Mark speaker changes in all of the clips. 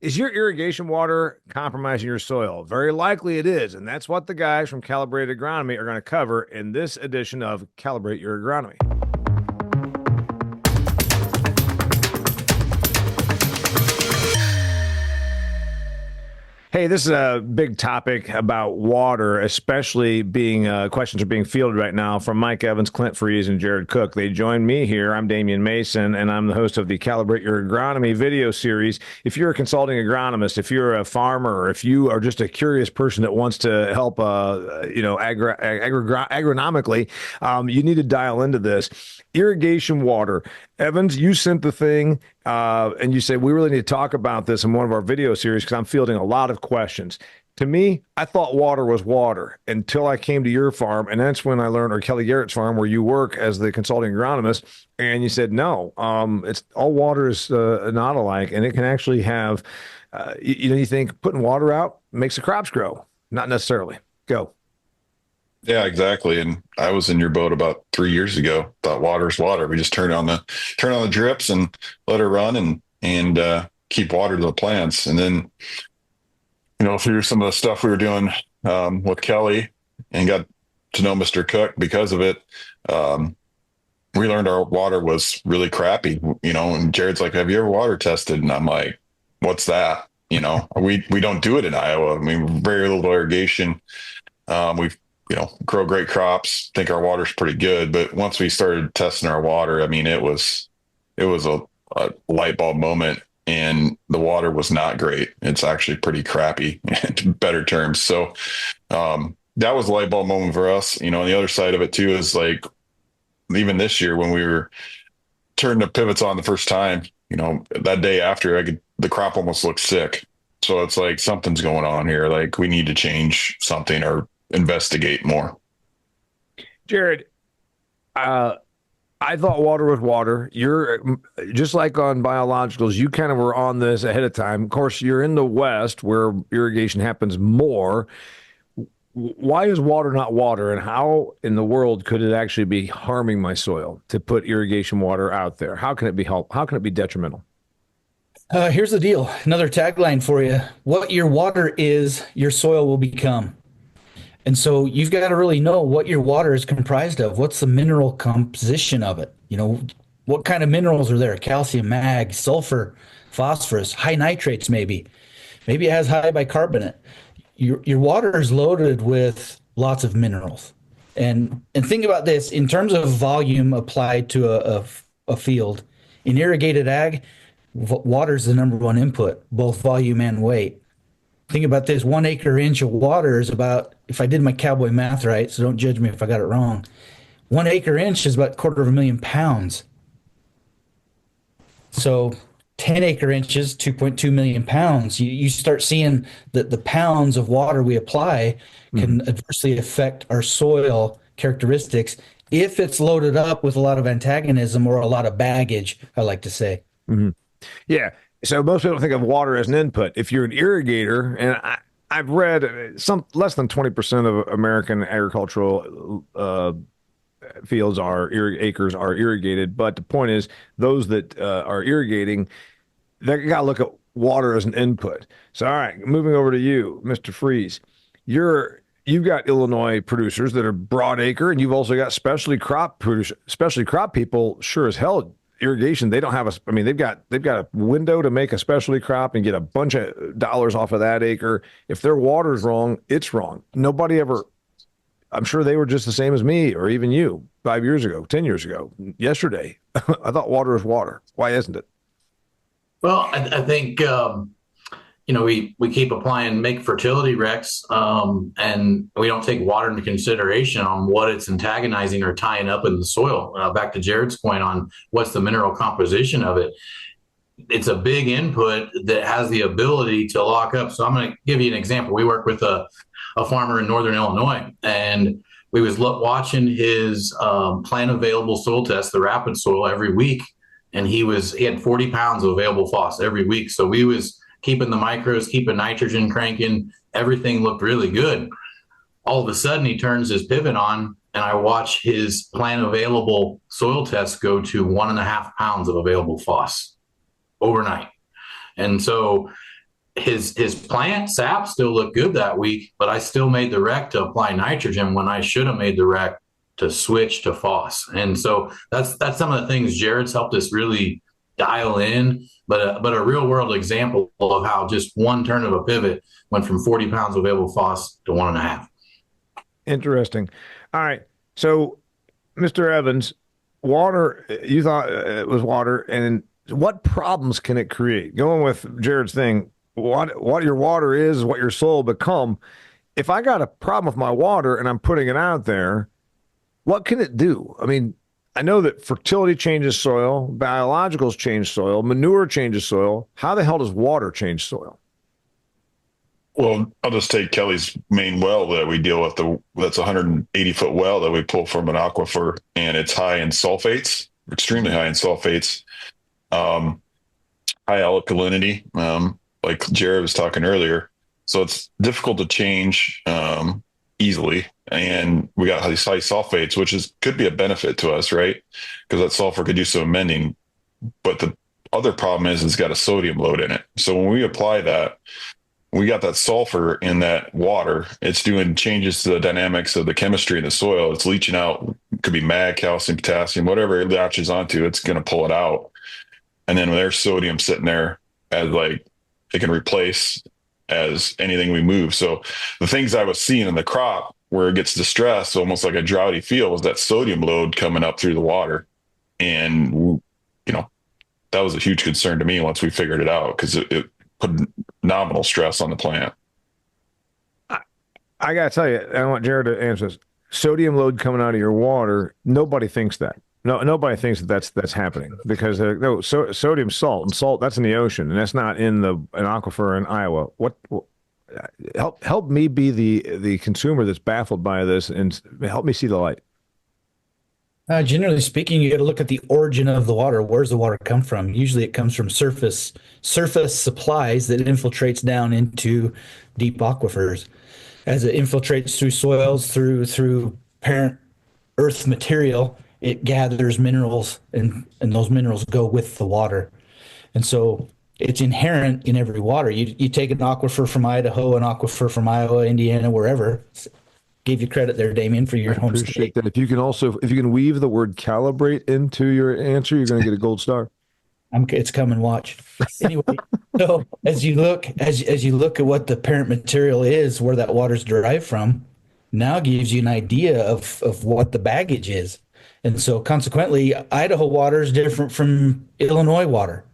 Speaker 1: Is your irrigation water compromising your soil? Very likely it is. And that's what the guys from Calibrated Agronomy are going to cover in this edition of Calibrate Your Agronomy. Hey, this is a big topic about water, especially being questions are being fielded right now from Mike Evans, Clint Freeze, and Jared Cook. They join me here. I'm Damian Mason, and I'm the host of the Calibrate Your Agronomy video series. If you're a consulting agronomist, if you're a farmer, or if you are just a curious person that wants to help, agronomically, you need to dial into this. Irrigation water. Evans, you sent the thing. And you say, we really need to talk about this in one of our video series because I'm fielding a lot of questions. To me, I thought water was water until I came to your farm. And that's when I learned, or Kelly Garrett's farm, where you work as the consulting agronomist. And you said, no, it's all water is not alike. And it can actually have, you think putting water out makes the crops grow. Not necessarily. Go.
Speaker 2: Yeah, exactly. And I was in your boat about 3 years ago. Thought water's water. We just turn on the drips and let her run and keep water to the plants. And then, through some of the stuff we were doing with Kelly and got to know Mr. Cook because of it, we learned our water was really crappy. And Jared's like, "Have you ever water tested?" And I'm like, "What's that?" We don't do it in Iowa. I mean, very little irrigation. We've grow great crops, think our water's pretty good. But once we started testing our water, I mean, it was a light bulb moment, and the water was not great. It's actually pretty crappy in better terms. So that was a light bulb moment for us. And the other side of it too is like, even this year when we were turning the pivots on the first time, that day after the crop almost looked sick. So it's like, something's going on here. Like, we need to change something or investigate more.
Speaker 1: Jared, I thought water was water. You're just like on biologicals, you kind of were on this ahead of time. Of course, you're in the West where irrigation happens more. Why is water not water, and how in the world could it actually be harming my soil to put irrigation water out there? How can it be help? How can it be detrimental?
Speaker 3: Here's the deal. Another tagline for you. What your water is, your soil will become. And so you've got to really know what your water is comprised of. What's the mineral composition of it? What kind of minerals are there? Calcium, mag, sulfur, phosphorus, high nitrates maybe. Maybe it has high bicarbonate. Your water is loaded with lots of minerals. And think about this in terms of volume applied to a field. In irrigated ag, water is the number one input, both volume and weight. Think about this, 1 acre inch of water is about, if I did my cowboy math right, so don't judge me if I got it wrong, 1 acre inch is about 250,000 pounds. So 10 acre inches, 2.2 million pounds. You start seeing that the pounds of water we apply can adversely affect our soil characteristics if it's loaded up with a lot of antagonism or a lot of baggage, I like to say.
Speaker 1: Mm-hmm. Yeah. So most people think of water as an input. If you're an irrigator, and I've read some less than 20% of American agricultural fields acres are irrigated. But the point is, those that are irrigating, they got to look at water as an input. So, all right, moving over to you, Mr. Freeze. You've got Illinois producers that are broad acre, and you've also got specialty crop people. Sure as hell, irrigation, they don't have they've got a window to make a specialty crop and get a bunch of dollars off of that acre. If their water's wrong, it's wrong. Nobody ever, I'm sure they were just the same as me or even you 5 years ago, 10 years ago, yesterday. I thought water is water. Why isn't it?
Speaker 4: Well, I think, we keep applying make fertility recs, and we don't take water into consideration on what it's antagonizing or tying up in the soil. Back to Jared's point on what's the mineral composition of it. It's a big input that has the ability to lock up. So I'm going to give you an example. We work with a farmer in Northern Illinois, and we was watching his plant available soil test, the rapid soil, every week. And he had 40 pounds of available phos every week. So we was keeping the micros, keeping nitrogen cranking. Everything looked really good. All of a sudden, he turns his pivot on, and I watch his plant available soil test go to 1.5 pounds of available phos overnight. And so his plant sap still looked good that week, but I still made the rec to apply nitrogen when I should have made the rec to switch to phos. And so that's some of the things Jared's helped us really dial in, but a real world example of how just one turn of a pivot went from 40 pounds of available phos to 1.5.
Speaker 1: Interesting. All right. So, Mr. Evans, water, you thought it was water, and what problems can it create? Going with Jared's thing, what your water is, what your soil become. If I got a problem with my water and I'm putting it out there, what can it do? I mean, I know that fertility changes soil, biologicals change soil, manure changes soil. How the hell does water change soil?
Speaker 2: Well, I'll just take Kelly's main well that we deal with. That's a 180-foot well that we pull from an aquifer, and it's high in sulfates, extremely high in sulfates, high alkalinity, like Jared was talking earlier. So it's difficult to change easily. And we got these high sulfates, which could be a benefit to us, right? Because that sulfur could do some amending. But the other problem is it's got a sodium load in it. So when we apply that, we got that sulfur in that water. It's doing changes to the dynamics of the chemistry in the soil. It's leaching out. It could be mag, calcium, potassium, whatever it latches onto, it's going to pull it out. And then when there's sodium sitting there as like it can replace as anything we move. So the things I was seeing in the crop where it gets distressed, almost like a droughty field, was that sodium load coming up through the water. And, that was a huge concern to me once we figured it out, because it put nominal stress on the plant.
Speaker 1: I got to tell you, I want Jared to answer this. Sodium load coming out of your water, nobody thinks that. No, nobody thinks that that's happening, because no, sodium salt, and salt, that's in the ocean, and that's not in an aquifer in Iowa. What help me be the consumer that's baffled by this, and help me see the light.
Speaker 3: Generally speaking, you got to look at the origin of the water. Where's the water come from? Usually it comes from surface supplies that infiltrates down into deep aquifers. As it infiltrates through soils, through parent earth material, it gathers minerals, and those minerals go with the water. And so it's inherent in every water. You take an aquifer from Idaho, an aquifer from Iowa, Indiana, wherever. Gave you credit there, Damien, for your home state.
Speaker 1: That. If you can weave the word calibrate into your answer, you're going to get a gold star.
Speaker 3: It's coming. Watch. Anyway, so as you look at what the parent material is, where that water's derived from, now gives you an idea of what the baggage is. And so consequently, Idaho water is different from Illinois water.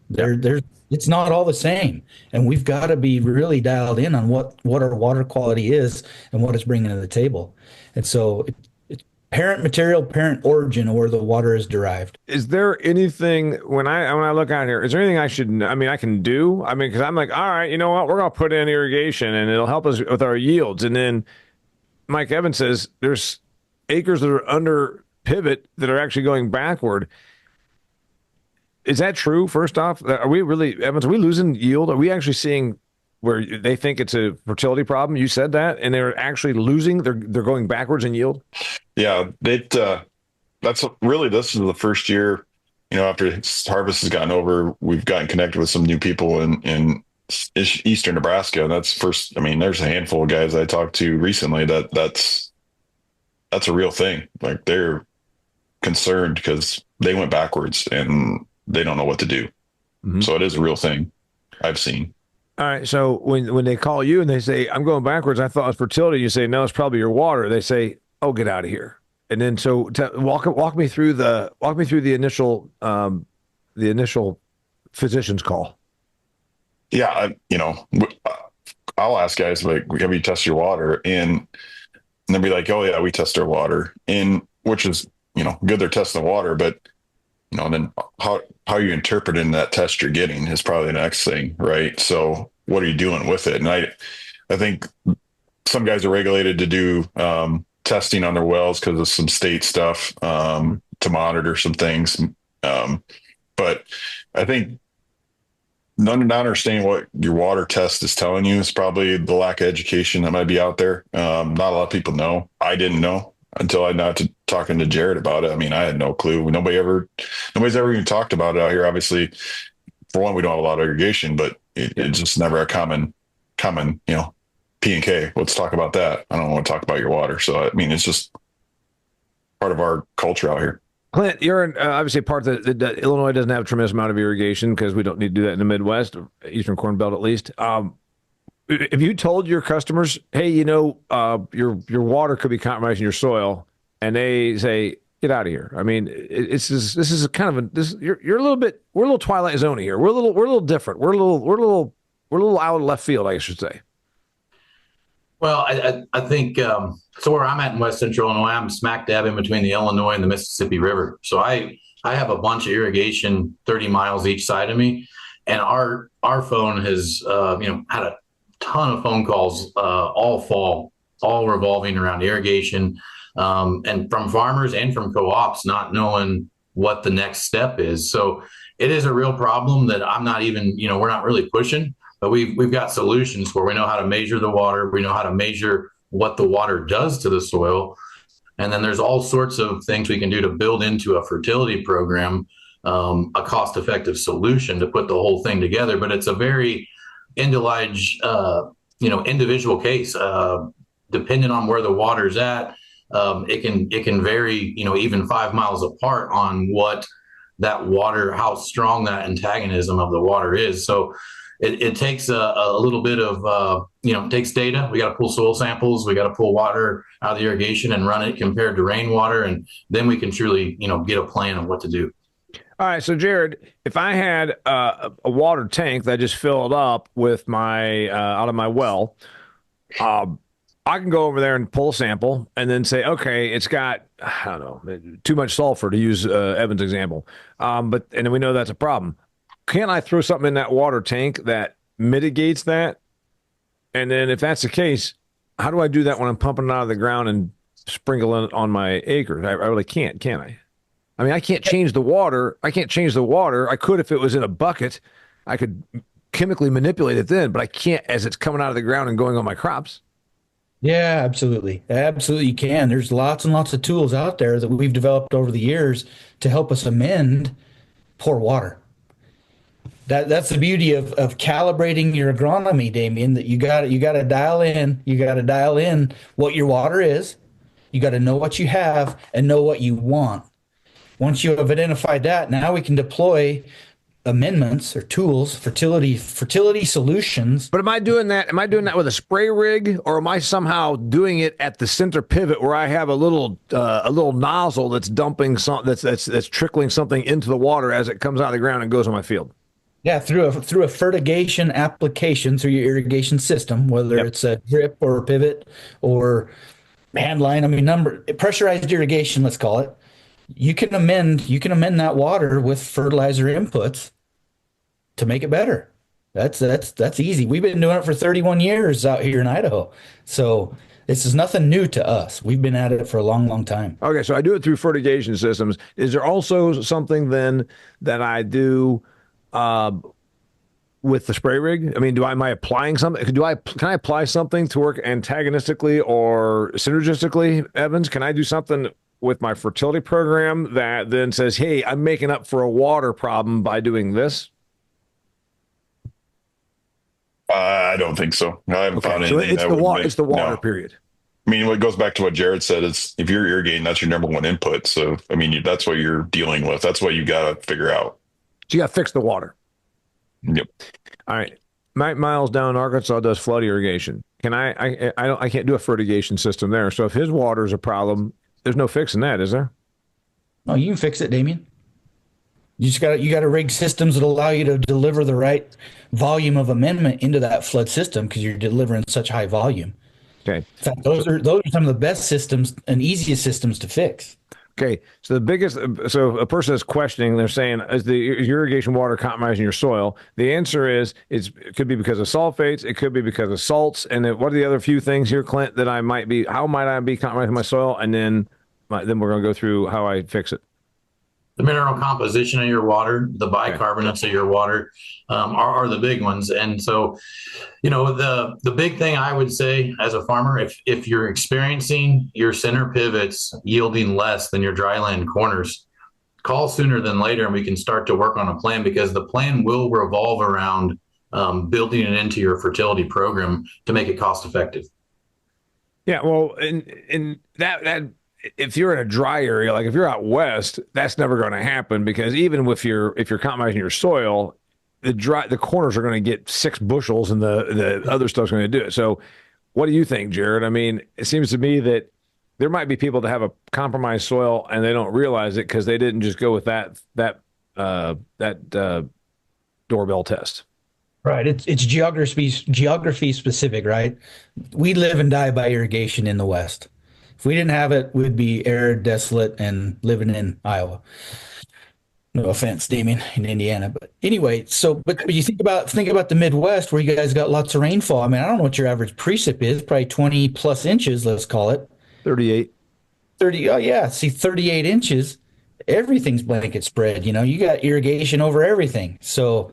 Speaker 3: It's not all the same. And we've got to be really dialed in on what our water quality is and what it's bringing to the table. And so it's parent material, parent origin, or where the water is derived.
Speaker 1: Is there anything, when I look out here, is there anything I can do? I mean, because I'm like, all right, you know what? We're going to put in irrigation and it'll help us with our yields. And then Mike Evans says there's acres that are under pivot that are actually going backward. Is that true? First off, are we really, Evans, are we losing yield? Are we actually seeing where they think it's a fertility problem? You said that, and they're actually losing. They're going backwards in yield.
Speaker 2: Yeah, that's really, this is the first year, after harvest has gotten over, we've gotten connected with some new people in eastern Nebraska. And that's first. I mean, there's a handful of guys I talked to recently that's a real thing. Like, they're concerned because they went backwards and they don't know what to do. Mm-hmm. So it is a real thing I've seen.
Speaker 1: All right. So when they call you and they say, I'm going backwards, I thought it was fertility. You say, no, it's probably your water. They say, oh, get out of here. And then, so walk me through the initial physician's call.
Speaker 2: Yeah. I'll ask guys, like, have you tested your water? And they'll be like, oh yeah, we test our water, and which is, good. They're testing the water, but then how you interpreting that test you're getting is probably the next thing, right? So what are you doing with it? And I think some guys are regulated to do testing on their wells because of some state stuff to monitor some things. But I think not understanding what your water test is telling you is probably the lack of education that might be out there. Not a lot of people know. I didn't know until I got to talking to Jared about it. I mean, I had no clue. Nobody's ever even talked about it out here. Obviously, for one, we don't have a lot of irrigation, but It's just never a common, P and K. Let's talk about that. I don't want to talk about your water. So, I mean, it's just part of our culture out here.
Speaker 1: Clint, you're in, obviously part of the Illinois doesn't have a tremendous amount of irrigation because we don't need to do that in the Midwest, or Eastern Corn Belt at least. If you told your customers, hey, your water could be compromising your soil, and they say, get out of here. I mean, this is kind of you're a little bit, we're a little Twilight Zone here. We're a little different. We're a little out of left field, I should say.
Speaker 4: Well, I think so. Where I'm at in West Central Illinois, I'm smack dab in between the Illinois and the Mississippi River. So I have a bunch of irrigation 30 miles each side of me, and our phone has had a ton of phone calls all fall, all revolving around irrigation, and from farmers and from co-ops not knowing what the next step is. So it is a real problem that I'm not even, we're not really pushing. But we've got solutions where we know how to measure the water. We know how to measure what the water does to the soil. And then there's all sorts of things we can do to build into a fertility program, a cost-effective solution to put the whole thing together. But it's a very individual case. Depending on where the water's at, it can vary, even 5 miles apart on what that water, how strong that antagonism of the water is. So it takes a little bit of, it takes data. We got to pull soil samples. We got to pull water out of the irrigation and run it compared to rainwater. And then we can truly, get a plan of what to do.
Speaker 1: All right. So, Jared, if I had a water tank that just filled up with my out of my well, I can go over there and pull a sample and then say, okay, it's got, I don't know, too much sulfur, to use Evan's example. And then we know that's a problem. Can't I throw something in that water tank that mitigates that? And then if that's the case, how do I do that when I'm pumping it out of the ground and sprinkling it on my acres? I really can't I? I mean, I can't change the water. I could if it was in a bucket. I could chemically manipulate it then, but I can't as it's coming out of the ground and going on my crops.
Speaker 3: Yeah, absolutely. Absolutely, you can. There's lots and lots of tools out there that we've developed over the years to help us amend poor water. That's the beauty of calibrating your agronomy, Damien, that you got to dial in what your water is. You got to know what you have and know what you want. Once you have identified that, now we can deploy amendments or tools, fertility solutions.
Speaker 1: But am I doing that with a spray rig, or am I somehow doing it at the center pivot where I have a little nozzle that's dumping that's trickling something into the water as it comes out of the ground and goes on my field?
Speaker 3: Yeah, through a fertigation application through your irrigation system, whether it's a drip or a pivot or hand line. I mean, pressurized irrigation, let's call it. You can amend that water with fertilizer inputs to make it better. That's easy. We've been doing it for 31 years out here in Idaho. So this is nothing new to us. We've been at it for a long, long time.
Speaker 1: Okay, so I do it through fertigation systems. Is there also something then that I do with the spray rig? I mean, am I applying something? Can I apply something to work antagonistically or synergistically, Evans? Can I do something with my fertility program that then says, hey, I'm making up for a water problem by doing this?
Speaker 2: I don't think so. I haven't found anything.
Speaker 1: So it's the water, period.
Speaker 2: I mean, what goes back to what Jared said is if you're irrigating, that's your number one input. So, I mean, that's what you're dealing with. That's what you got to figure out.
Speaker 1: So you got to fix the water.
Speaker 2: Yep.
Speaker 1: All right. Mike Miles down in Arkansas does flood irrigation. I can't do a fertigation system there. So if his water is a problem, there's no fixing that, is there?
Speaker 3: No, you can fix it, Damien. You got to rig systems that allow you to deliver the right volume of amendment into that flood system because you're delivering such high volume.
Speaker 1: Okay.
Speaker 3: In fact, those are some of the best systems and easiest systems to fix.
Speaker 1: Okay, so so a person is questioning, they're saying, is the irrigation water compromising your soil? The answer is it could be because of sulfates, it could be because of salts, and then what are the other few things here, Clint, that how might I be compromising my soil? And then we're going to go through how I fix it.
Speaker 4: The mineral composition of your water, the bicarbonates of your water are the big ones. And so, the big thing I would say as a farmer, if you're experiencing your center pivots yielding less than your dryland corners, call sooner than later and we can start to work on a plan, because the plan will revolve around building it into your fertility program to make it cost effective.
Speaker 1: Yeah, well, and that if you're in a dry area, like if you're out west, that's never going to happen because even if you're compromising your soil, the corners are going to get 6 bushels and the other stuff's going to do it. So, what do you think, Jared? I mean, it seems to me that there might be people that have a compromised soil and they don't realize it because they didn't just go with that doorbell test.
Speaker 3: Right. It's geography specific, right? We live and die by irrigation in the West. If we didn't have it, we'd be arid, desolate, and living in Iowa. No offense, Damien, in Indiana. But anyway, but you think about the Midwest where you guys got lots of rainfall. I mean, I don't know what your average precip is, probably 20 plus inches, let's call it.
Speaker 1: 38.
Speaker 3: 30. Oh yeah. See, 38 inches, everything's blanket spread. You got irrigation over everything. So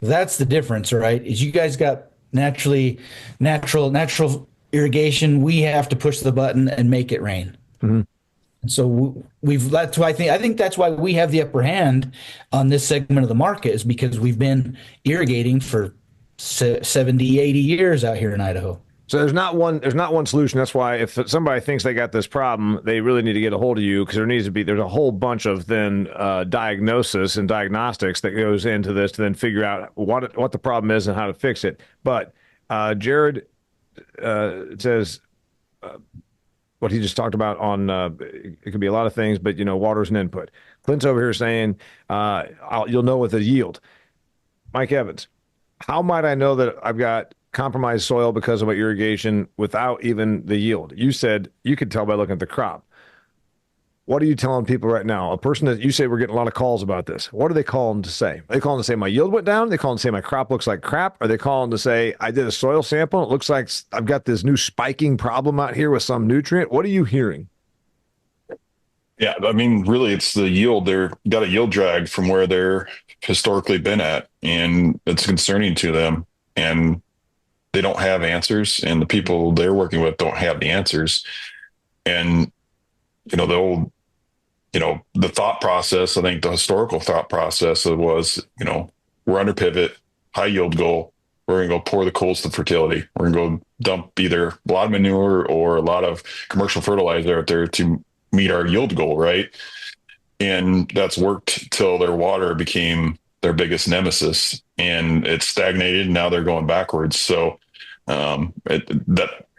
Speaker 3: that's the difference, right? Is you guys got natural irrigation. We have to push the button and make it rain.
Speaker 1: Mm-hmm.
Speaker 3: And so that's why I think that's why we have the upper hand on this segment of the market is because we've been irrigating for 70, 80 years out here in Idaho.
Speaker 1: So there's not one solution. That's why if somebody thinks they got this problem, they really need to get a hold of you because there's a whole bunch of then diagnosis and diagnostics that goes into this to then figure out what the problem is and how to fix it. But Jared says what he just talked about on it could be a lot of things, but water's an input. Clint's over here saying you'll know with the yield. Mike Evans, how might I know that I've got compromised soil because of my irrigation without even the yield? You said you could tell by looking at the crop. What are you telling people right now? A person that you say we're getting a lot of calls about this. What are they calling to say? Are they calling to say my yield went down? Are they calling to say my crop looks like crap? Are they calling to say I did a soil sample? It looks like I've got this new spiking problem out here with some nutrient. What are you hearing?
Speaker 2: Yeah, I mean, really, it's the yield. They're got a yield drag from where they're historically been at, and it's concerning to them. And they don't have answers, and the people they're working with don't have the answers. And the thought process, I think the historical thought process was, we're under pivot, high yield goal. We're going to go pour the coals to fertility. We're going to go dump either a lot of manure or a lot of commercial fertilizer out there to meet our yield goal, right? And that's worked till their water became their biggest nemesis, and it stagnated. And now they're going backwards. So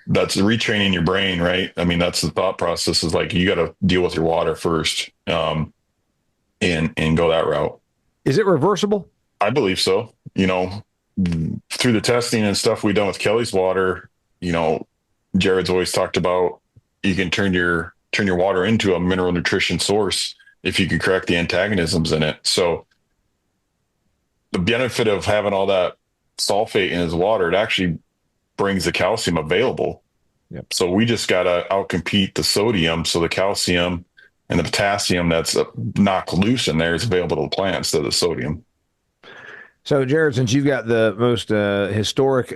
Speaker 2: that's retraining your brain, right? I mean, that's the thought process is like, you got to deal with your water first, and go that route.
Speaker 1: Is it reversible?
Speaker 2: I believe so. Through the testing and stuff we've done with Kelly's water, Jared's always talked about you can turn your water into a mineral nutrition source if you can correct the antagonisms in it. So the benefit of having all that sulfate in his water, it actually brings the calcium available.
Speaker 1: Yep.
Speaker 2: So we just got to outcompete the sodium. So the calcium and the potassium that's knocked loose in there is available to the plant instead of the sodium.
Speaker 1: So, Jared, since you've got the most historic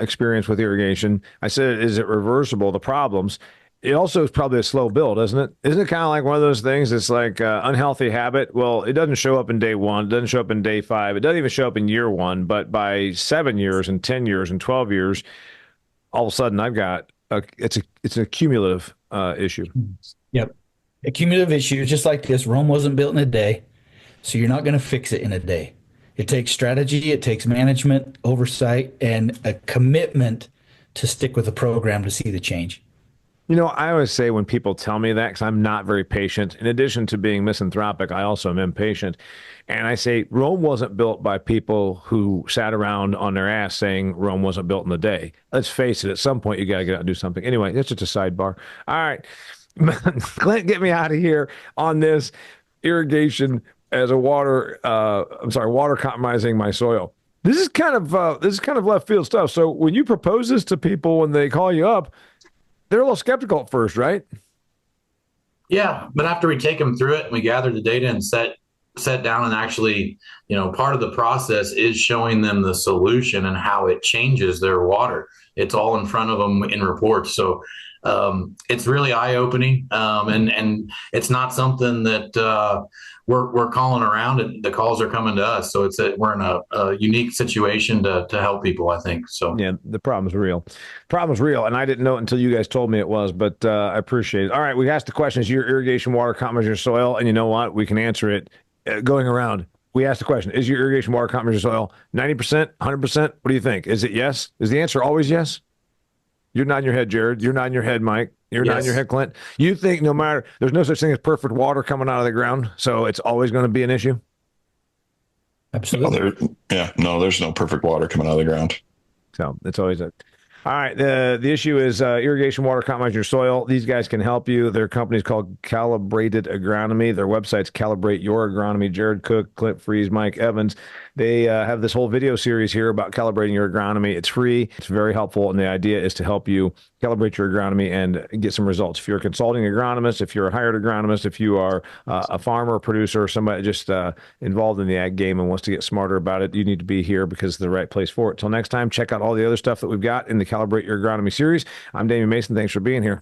Speaker 1: experience with irrigation, I said, is it reversible, the problems? It also is probably a slow build, isn't it? Isn't it kind of like one of those things that's like unhealthy habit? Well, it doesn't show up in day 1. It doesn't show up in day 5. It doesn't even show up in year 1. But by 7 years and 10 years and 12 years, all of a sudden I've got it's a cumulative issue.
Speaker 3: Yep. A cumulative issue, just like this. Rome wasn't built in a day, so you're not going to fix it in a day. It takes strategy, it takes management, oversight, and a commitment to stick with the program to see the change.
Speaker 1: I always say when people tell me that, because I'm not very patient, in addition to being misanthropic, I also am impatient. And I say Rome wasn't built by people who sat around on their ass saying Rome wasn't built in a day. Let's face it, at some point you got to get out and do something. Anyway, that's just a sidebar. All right. Clint, get me out of here on this irrigation as a water compromising my soil. This is kind of left field stuff. So when you propose this to people, when they call you up, they're a little skeptical at first, right?
Speaker 4: Yeah, but after we take them through it and we gather the data and set down and actually, part of the process is showing them the solution and how it changes their water. It's all in front of them in reports. So it's really eye-opening, and it's not something that we're calling around, and the calls are coming to us. So we're in a unique situation to help people, I think. So
Speaker 1: Yeah, the problem's real. Problem's real, and I didn't know it until you guys told me it was, but I appreciate it. All right, we asked the question, is your irrigation water compromise your soil? And you know what? We can answer it going around. We asked the question, is your irrigation water compromise your soil? 90%, 100%? What do you think? Is it yes? Is the answer always yes? You're nodding your head, Jared. You're nodding your head, Mike. You're nodding your head, Clint. You think no matter, there's no such thing as perfect water coming out of the ground, so it's always going to be an issue?
Speaker 3: Absolutely.
Speaker 2: No, there's no perfect water coming out of the ground.
Speaker 1: So it's always a. All right. The issue is irrigation water compromise your soil. These guys can help you. Their company is called Calibrated Agronomy. Their website's Calibrate Your Agronomy. Jared Cook, Clint Freeze, Mike Evans. They have this whole video series here about calibrating your agronomy. It's free. It's very helpful. And the idea is to help you calibrate your agronomy and get some results. If you're a consulting agronomist, if you're a hired agronomist, if you are a farmer, producer, or somebody just involved in the ag game and wants to get smarter about it, you need to be here because it's the right place for it. Till next time, check out all the other stuff that we've got in the Calibrate Your Agronomy series. I'm Damian Mason. Thanks for being here.